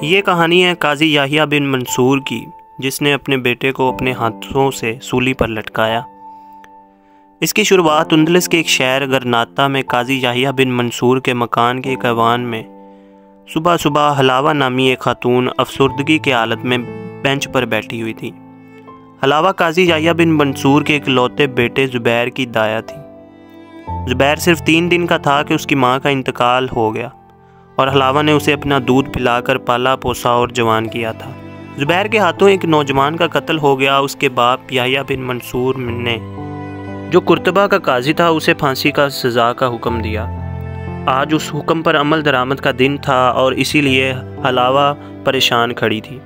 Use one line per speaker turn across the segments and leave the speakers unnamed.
یہ کہانی ہے قاضی یحییٰ بن منصور کی، جس نے اپنے بیٹے کو اپنے ہاتھوں سے سولی پر لٹکایا۔ اس کی شروعات اندلس کے ایک شہر غرناطہ میں قاضی یحییٰ بن منصور کے مکان کے ایک ایوان میں صبح صبح حلاوہ نامی ایک خاتون افسردگی کے حالت میں بینچ پر بیٹھی ہوئی تھی۔ حلاوہ قاضی یحییٰ بن منصور کے اکلوتے بیٹے زبیر کی دایا تھی۔ زبیر صرف 3 دن کا تھا کہ اس کی ماں کا انتقال ہو گیا اور حلاوہ نے اسے اپنا دودھ پلا کر پالا پوسا اور جوان کیا تھا۔ زبیر کے ہاتھوں ایک نوجوان کا قتل ہو گیا۔ اس کے باپ یحییٰ بن منصور نے، جو قرطبہ کا قاضی تھا، اسے پھانسی کا سزا کا حکم دیا۔ آج اس حکم پر عمل درآمد کا دن تھا اور اسی لیے حلاوہ پریشان کھڑی تھی۔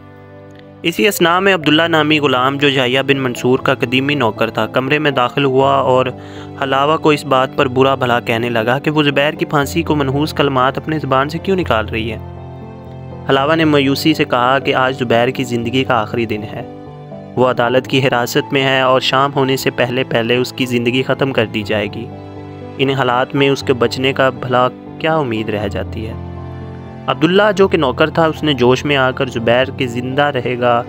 اسی اثناء میں عبداللہ نامی غلام، جو یحییٰ بن منصور کا قدیمی نوکر تھا، کمرے میں داخل ہوا اور حلاوہ کو اس بات پر برا بھلا کہنے لگا کہ وہ زبیر کی پھانسی کو منحوس کلمات اپنے زبان سے کیوں نکال رہی ہے۔ حلاوہ نے مایوسی سے کہا کہ آج زبیر کی زندگی کا آخری دن ہے، وہ عدالت کی حراست میں ہے اور شام ہونے سے پہلے پہلے اس کی زندگی ختم کر دی جائے گی۔ ان حالات میں اس کے بچنے کا بھلا کیا امید رہ جاتی ہے۔ عبداللہ، جو کہ نوکر تھا، اس نے جوش میں آ کر زبیر کے زندہ رہے گا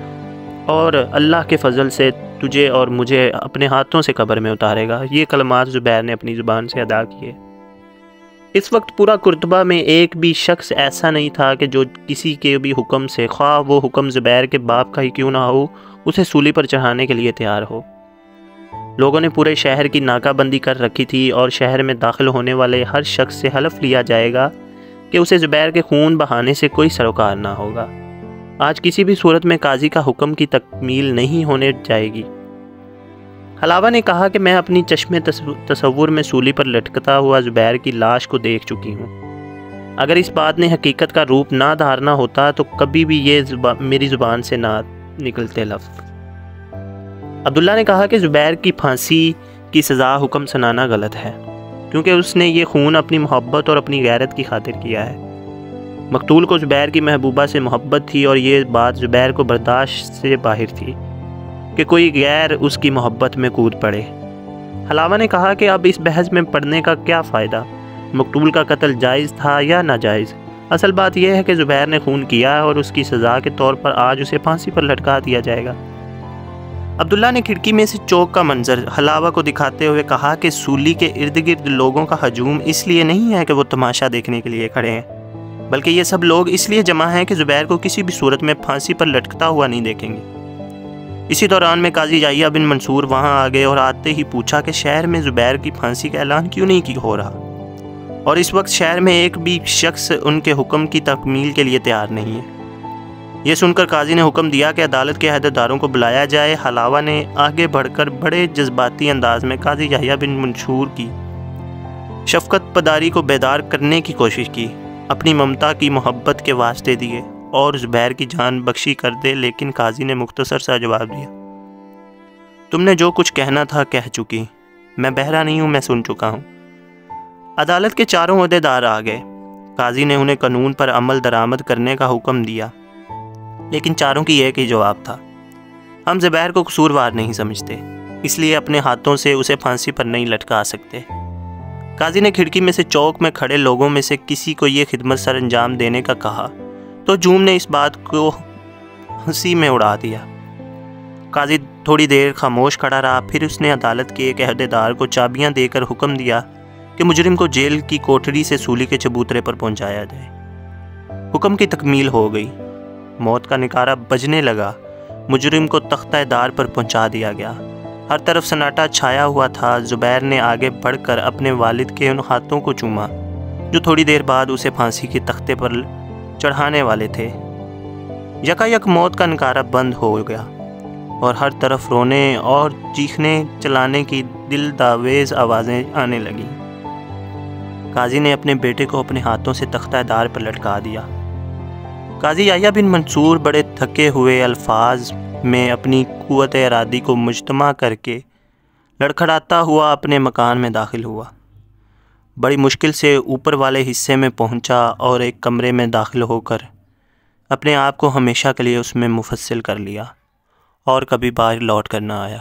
اور اللہ کے فضل سے تجھے اور مجھے اپنے ہاتھوں سے قبر میں اتارے گا، یہ کلمات زبیر نے اپنی زبان سے ادا کیے۔ اس وقت پورا قرطبہ میں ایک بھی شخص ایسا نہیں تھا کہ جو کسی کے بھی حکم سے، خواہ وہ حکم زبیر کے باپ کا ہی کیوں نہ ہو، اسے سولی پر چڑھانے کے لیے تیار ہو۔ لوگوں نے پورے شہر کی ناکہ بندی کر رکھی تھی اور شہر میں داخل ہونے والے ہر شخص سے حلف لیا جائے گا کہ اسے زبیر کے خون بہانے سے کوئی سروکار نہ ہوگا۔ آج کسی بھی صورت میں قاضی کا حکم کی تکمیل نہیں ہونے جائے گی۔ حلاوہ نے کہا کہ میں اپنی چشم تصور میں سولی پر لٹکتا ہوا زبیر کی لاش کو دیکھ چکی ہوں۔ اگر اس بات نے حقیقت کا روپ نہ دھارنا ہوتا تو کبھی بھی یہ میری زبان سے نہ نکلتے لفظ۔ عبداللہ نے کہا کہ زبیر کی پھانسی کی سزا حکم سنانا غلط ہے، کیونکہ اس نے یہ خون اپنی محبت اور اپنی غیرت کی خاطر کیا ہے۔ مقتول کو زبیر کی محبوبہ سے محبت تھی اور یہ بات زبیر کو برداشت سے باہر تھی کہ کوئی غیر اس کی محبت میں کود پڑے۔ حلاوہ نے کہا کہ اب اس بحث میں پڑنے کا کیا فائدہ، مقتول کا قتل جائز تھا یا ناجائز؟ اصل بات یہ ہے کہ زبیر نے خون کیا ہے اور اس کی سزا کے طور پر آج اسے پھانسی پر لٹکا دیا جائے گا۔ عبداللہ نے کھڑکی میں سے چوک کا منظر حلاوہ کو دکھاتے ہوئے کہا کہ سولی کے ارد گرد لوگوں کا ہجوم اس لیے نہیں ہے کہ وہ تماشا دیکھنے کے لیے کھڑے ہیں، بلکہ یہ سب لوگ اس لیے جمع ہیں کہ زبیر کو کسی بھی صورت میں پھانسی پر لٹکتا ہوا نہیں دیکھیں گے۔ اسی دوران میں قاضی یحییٰ بن منصور وہاں آ گئے اور آتے ہی پوچھا کہ شہر میں زبیر کی پھانسی کا اعلان کیوں نہیں ہو رہا، اور اس وقت شہر میں ایک بھی شخص ان کے حکم کی تکمیل کے لیے تیار نہیں ہے۔ یہ سن کر قاضی نے حکم دیا کہ عدالت کے عہدیداروں کو بلایا جائے۔ حلاوہ نے آگے بڑھ کر بڑے جذباتی انداز میں قاضی یحییٰ بن منصور کی شفقت پداری کو بیدار کرنے کی کوشش کی، اپنی ممتا کی محبت کے واسطے دیے اور زبیر کی جان بخشی کر دے، لیکن قاضی نے مختصر سا جواب دیا، تم نے جو کچھ کہنا تھا کہہ چکی، میں بہرا نہیں ہوں، میں سن چکا ہوں۔ عدالت کے چاروں عہدیدار آ گئے۔ قاضی نے انہیں قانون پر عمل درآمد کرنے کا حکم دیا، لیکن چاروں کی ایک ہی جواب تھا، ہم زبیر کو قصوروار نہیں سمجھتے، اس لیے اپنے ہاتھوں سے اسے پھانسی پر نہیں لٹکا سکتے۔ قاضی نے کھڑکی میں سے چوک میں کھڑے لوگوں میں سے کسی کو یہ خدمت سر انجام دینے کا کہا تو ہجوم نے اس بات کو ہنسی میں اڑا دیا۔ قاضی تھوڑی دیر خاموش کھڑا رہا، پھر اس نے عدالت کے ایک عہدیدار کو چابیاں دے کر حکم دیا کہ مجرم کو جیل کی کوٹڑی سے سولی کے چبوترے پر پہنچایا جائے۔ حکم کی تکمیل ہو گئی، موت کا نکارہ بجنے لگا، مجرم کو تختہ دار پر پہنچا دیا گیا۔ ہر طرف سناٹا چھایا ہوا تھا۔ زبیر نے آگے بڑھ کر اپنے والد کے ان ہاتھوں کو چوما جو تھوڑی دیر بعد اسے پھانسی کے تختے پر چڑھانے والے تھے۔ یکایک موت کا نکارہ بند ہو گیا اور ہر طرف رونے اور چیخنے چلانے کی دل داویز آوازیں آنے لگیں۔ قاضی نے اپنے بیٹے کو اپنے ہاتھوں سے تختہ دار پر لٹکا دیا۔ قاضی یحییٰ بن منصور بڑے تھکے ہوئے الفاظ میں اپنی قوت ارادی کو مجتمع کر کے لڑکھڑاتا ہوا اپنے مکان میں داخل ہوا۔ بڑی مشکل سے اوپر والے حصے میں پہنچا اور ایک کمرے میں داخل ہو کر اپنے آپ کو ہمیشہ کے لیے اس میں منفصل کر لیا اور کبھی باہر لوٹ کر نہ آیا۔